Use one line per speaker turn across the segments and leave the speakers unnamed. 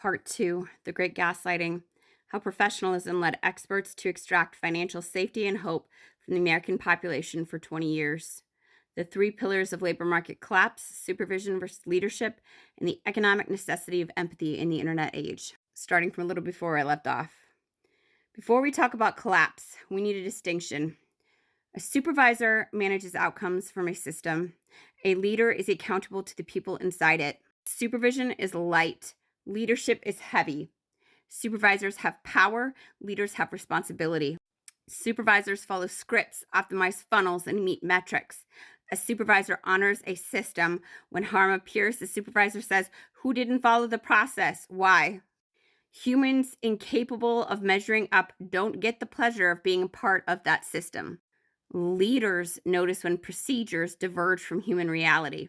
Part 2, The Great Gaslighting: How Professionalism Led Experts to Extract Financial Safety and Hope from the American Population for 20 Years. The Three Pillars of Labor Market Collapse, Supervision versus Leadership, and the Economic Necessity of Empathy in the Internet Age. Starting from a little before I left off. Before we talk about collapse, we need a distinction. A supervisor manages outcomes from a system. A leader is accountable to the people inside it. Supervision is light. Leadership is heavy. Supervisors have power. Leaders have responsibility. Supervisors follow scripts, optimize funnels, and meet metrics. A supervisor honors a system. When harm appears, the supervisor says, "Who didn't follow the process? Why?" Humans incapable of measuring up don't get the pleasure of being a part of that system. Leaders notice when procedures diverge from human reality.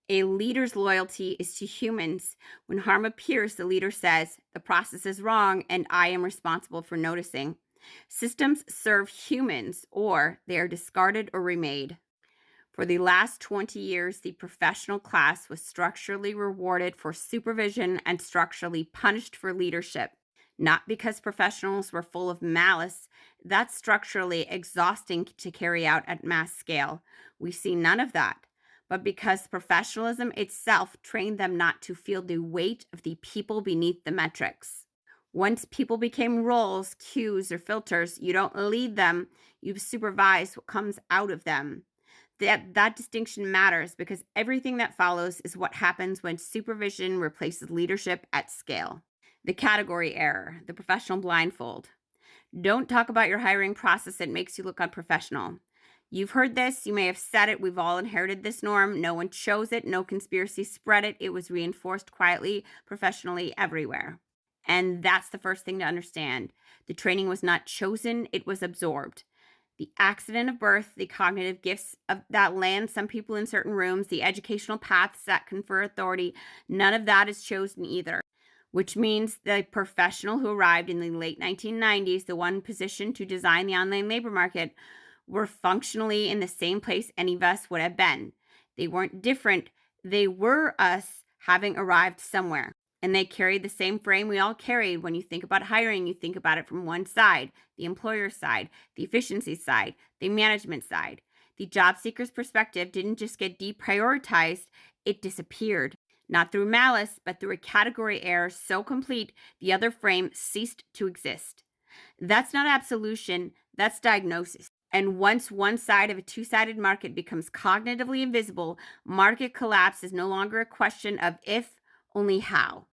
A leader's loyalty is to humans. When harm appears, the leader says, "The process is wrong, and I am responsible for noticing." Systems serve humans, or they are discarded or remade. For the last 20 years, the professional class was structurally rewarded for supervision and structurally punished for leadership. Not because professionals were full of malice. That's structurally exhausting to carry out at mass scale. We see none of that. But because professionalism itself trained them not to feel the weight of the people beneath the metrics. Once people became roles, cues, or filters, you don't lead them, you supervise what comes out of them. That distinction matters because everything that follows is what happens when supervision replaces leadership at scale. The category error, the professional blindfold. Don't talk about your hiring process that makes you look unprofessional. You've heard this, you may have said it, we've all inherited this norm. No one chose it, no conspiracy spread it. It was reinforced quietly, professionally, everywhere. And that's the first thing to understand. The training was not chosen, it was absorbed. The accident of birth, the cognitive gifts that land some people in certain rooms, the educational paths that confer authority, none of that is chosen either. Which means the professional who arrived in the late 1990s, the one positioned to design the online labor market, were functionally in the same place any of us would have been. They weren't different. They were us having arrived somewhere. And they carried the same frame we all carried. When you think about hiring, you think about it from one side, the employer side, the efficiency side, the management side. The job seeker's perspective didn't just get deprioritized, it disappeared. Not through malice, but through a category error so complete the other frame ceased to exist. That's not absolution, that's diagnosis. And once one side of a two-sided market becomes cognitively invisible, market collapse is no longer a question of if, only how.